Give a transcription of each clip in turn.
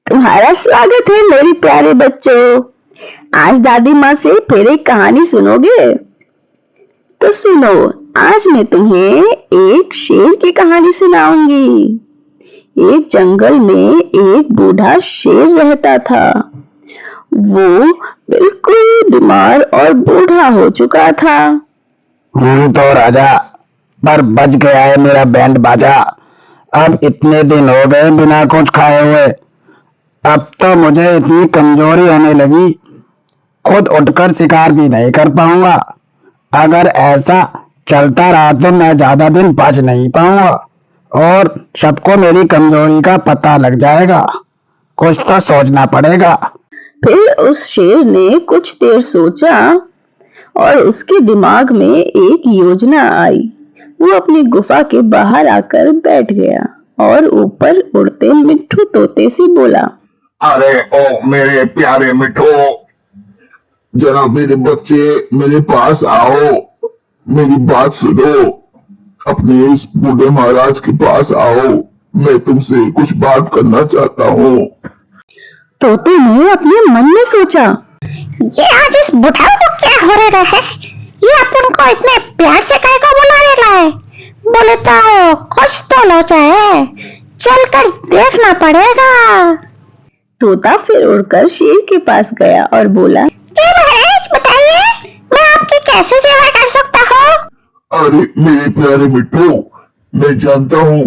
तुम्हारा स्वागत है मेरे प्यारे बच्चों। आज दादी माँ से फिर एक कहानी सुनोगे? तो सुनो, आज मैं तुम्हें एक शेर की कहानी सुनाऊंगी। एक जंगल में एक बूढ़ा शेर रहता था। वो बिल्कुल बीमार और बूढ़ा हो चुका था। तो राजा, पर बच गया है मेरा बैंड बाजा। अब इतने दिन हो गए बिना कुछ खाए हुए। अब तो मुझे इतनी कमजोरी होने लगी, खुद उठकर शिकार भी नहीं कर पाऊंगा। अगर ऐसा चलता रहा तो मैं ज्यादा दिन बच नहीं पाऊंगा और सबको मेरी कमजोरी का पता लग जाएगा। कुछ तो सोचना पड़ेगा। फिर उस शेर ने कुछ देर सोचा और उसके दिमाग में एक योजना आई। वो अपनी गुफा के बाहर आकर बैठ गया और ऊपर उड़ते मिट्ठू तोते से बोला, अरे ओ मेरे प्यारे मिठो, जरा मेरे बच्चे मेरे पास आओ, मेरी बात सुनो। अपने इस बूढ़े महाराज के पास आओ, मैं तुमसे कुछ बात करना चाहता हूँ। तोते ने अपने मन में सोचा, ये आज इस बुढ़ाऊ को क्या हो रहा है? ये अपन को इतने प्यार से कह को बुला रहा है। बोले तो कुछ तो लोचा है, चलकर देखना पड़ेगा। तोता फिर उड़कर शेर के पास गया और बोला, जी महाराज, बताइए मैं आपकी कैसे सेवा कर सकता हूँ? अरे मेरे प्यारे मिठो, मैं जानता हूँ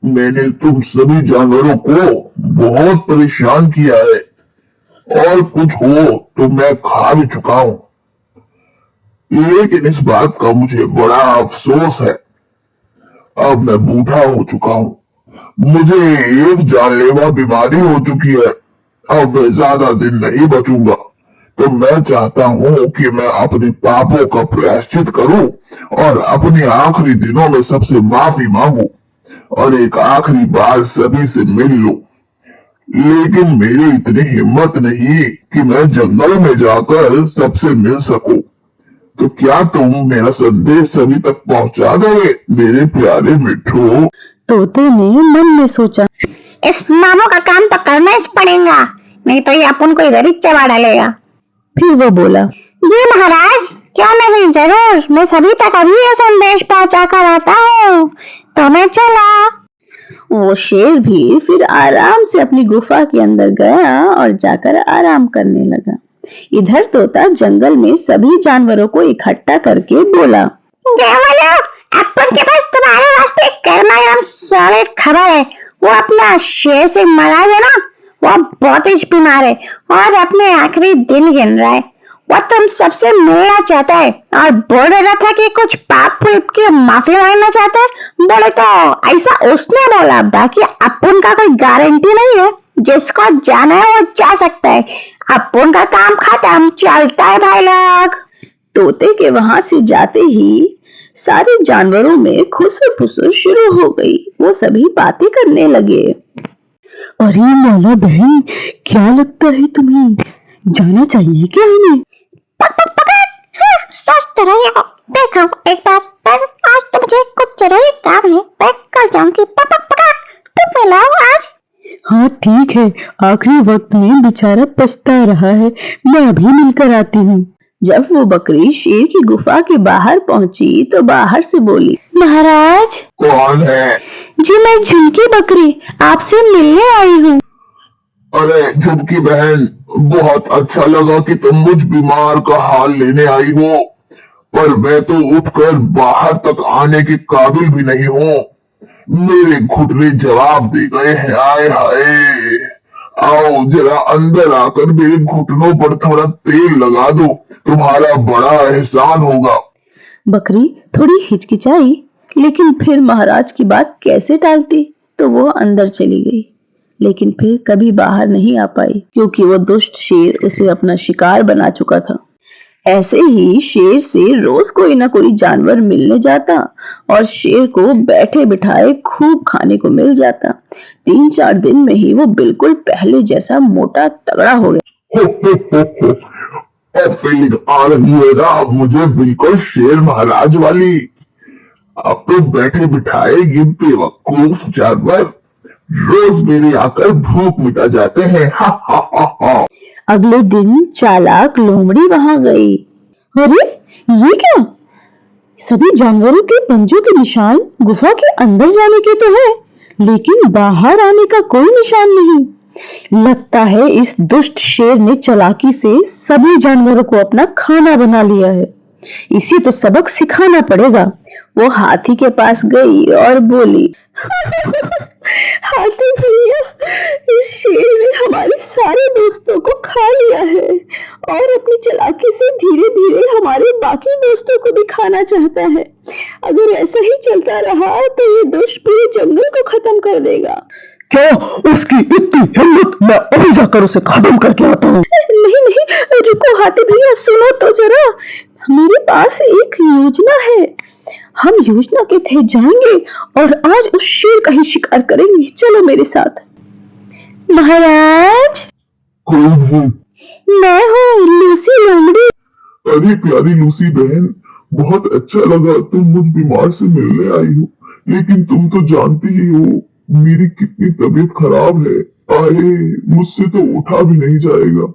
मैंने तुम सभी जानवरों को बहुत परेशान किया है और कुछ हो तो मैं खा भी चुका हूँ, लेकिन इस बात का मुझे बड़ा अफसोस है। अब मैं बूढ़ा हो चुका हूँ, मुझे एक जानलेवा बीमारी हो चुकी है। अब मैं ज्यादा दिन नहीं बचूंगा, तो मैं चाहता हूँ कि मैं अपने पापों का प्रायश्चित करूँ और अपने आखिरी दिनों में सबसे माफी मांगू और एक आखिरी बार सभी से मिल लूं। लेकिन मेरी इतनी हिम्मत नहीं कि मैं जंगल में जाकर सबसे मिल सकूं। तो क्या तुम मेरा संदेश सभी तक पहुंचा दोगे मेरे प्यारे मिठू? तोते ने मन में सोचा, इस मामू का काम तो करना ही पड़ेगा, नहीं तो ये अपन को इधर ही चबा डालेगा। फिर वो बोला, जी महाराज, क्यों नहीं, जरूर, मैं सभी तक अभी ये संदेश पहुंचा कर आता हूँ। तो मैं चला। वो शेर भी फिर आराम से अपनी गुफा के अंदर गया और जाकर आराम करने लगा। इधर तोता जंगल में सभी जानवरों को इकट्ठा करके बोला, अपन के पास तुम्हारे वास्ते गर्मा गर्म सॉलिड खबर है। वो अपना शेर से मरा है ना, वो बहुत ही बीमार है और अपने आखिरी दिन गिन रहा है। वो तुम सबसे मिलना चाहता है और बोल रहा था कि कुछ पाप फूप की माफी मांगना चाहता है। बोले तो ऐसा उसने बोला, बाकी अपन का कोई गारंटी नहीं है। जिसको जाना है वो जा सकता है। अपन का काम खत्म, चलता है भाई लोग। तोते के वहां से जाते ही सारे जानवरों में खुसर फुसर शुरू हो गई। वो सभी बातें करने लगे। अरे मौला बहन, क्या लगता है तुम्हें, जाना चाहिए क्या हमें? सोच तो रही हो, देखो एक बार, पर आज तो मुझे कुछ जरूरी काम है, मैं कल जाऊंगी। तुम मिलाओ आज। हाँ ठीक है, आखिरी वक्त में बेचारा पछता रहा है, मैं अभी मिलकर आती हूँ। जब वो बकरी शेर की गुफा के बाहर पहुंची तो बाहर से बोली, महाराज। कौन है? जी मैं झुमकी बकरी आपसे मिलने आई हूँ। अरे झुमकी बहन, बहुत अच्छा लगा कि तुम मुझ बीमार का हाल लेने आई हो, पर मैं तो उठकर बाहर तक आने के काबिल भी नहीं हूँ। मेरे घुटने जवाब दे गए हैं। आए हाय, आओ जरा अंदर आकर मेरे घुटनों पर थोड़ा तेल लगा दो, तुम्हारा बड़ा एहसान होगा। बकरी थोड़ी हिचकिचाई, लेकिन फिर महाराज की बात कैसे टालती, तो वो अंदर चली गई। लेकिन फिर कभी बाहर नहीं आ पाई, क्योंकि वो दुष्ट शेर उसे अपना शिकार बना चुका था। ऐसे ही शेर से रोज कोई ना कोई जानवर मिलने जाता और शेर को बैठे बिठाए खूब खाने को मिल जाता। 3-4 दिन में ही वो बिल्कुल पहले जैसा मोटा तगड़ा हो गया। अब फीलिंग आ रही है ना मुझे, बिल्कुल शेर महाराज वाली। अब तो बैठे बिठाए ये बेवकूफ जानवर रोज मेरे आकर भूख मिटा जाते हैं। हा हा हा हा। अगले दिन चालाक लोमड़ी वहां गई। अरे ये क्या, सभी जानवरों के पंजों के निशान गुफा के अंदर जाने के तो है, लेकिन बाहर आने का कोई निशान नहीं। लगता है इस दुष्ट शेर ने चालाकी से सभी जानवरों को अपना खाना बना लिया है। इसे तो सबक सिखाना पड़ेगा। वो हाथी के पास गई और बोली, हाथी भैया, इस शेर ने हमारे सारे दोस्तों को खा लिया है और अपनी चालाकी से धीरे धीरे हमारे बाकी दोस्तों को भी खाना चाहता है। अगर ऐसा ही चलता रहा तो ये दुष्ट पूरे जंगल को खत्म कर देगा। क्या उसकी इतनी हिम्मत? मैं अभी जाकर उसे खत्म करके आता हूँ। नहीं नहीं, रुको हाथी भैया, सुनो तो जरा। मेरे पास एक योजना है। हम योजना के तहत जाएंगे और आज उस शेर का ही शिकार करेंगे। चलो मेरे साथ। महाराज, कौन है? मैं हूँ लूसी लोमड़ी। अरे प्यारी लूसी बहन, बहुत अच्छा लगा तुम मुझ बीमार से मिलने आई हो, लेकिन तुम तो जानती ही हो मेरी कितनी तबीयत खराब है। आए, मुझसे तो उठा भी नहीं जाएगा।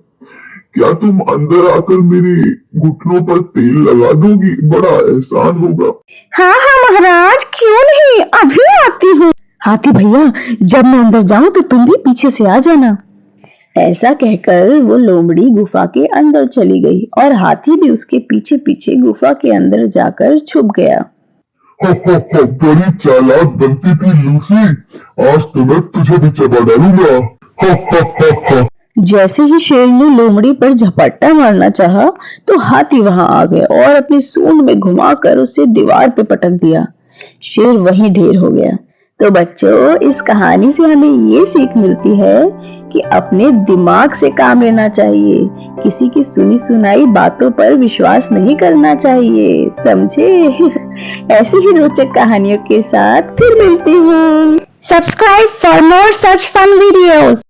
क्या तुम अंदर आकर मेरे घुटनों पर तेल लगा दोगी? बड़ा एहसान होगा। हाँ हाँ महाराज, क्यों नहीं, अभी आती हूँ। हाथी भैया, जब मैं अंदर जाऊं तो तुम भी पीछे से आ जाना। ऐसा कहकर वो लोमड़ी गुफा के अंदर चली गई और हाथी भी उसके पीछे पीछे गुफा के अंदर जाकर छुप गया। हो, बड़ी चालाक बनती थी लूसी, आज तो मैं तुझे भी चबा डालूंगा। हो। जैसे ही शेर ने लोमड़ी पर झपट्टा मारना चाहा तो हाथी वहां आ गया और अपनी सूंड में घुमाकर उसे दीवार पे पटक दिया। शेर वहीं ढेर हो गया। तो बच्चों, इस कहानी से हमें ये सीख मिलती है कि अपने दिमाग से काम लेना चाहिए। किसी की सुनी सुनाई बातों पर विश्वास नहीं करना चाहिए, समझे? ऐसी ही रोचक कहानियों के साथ फिर मिलती हूँ। Subscribe for more such fun videos.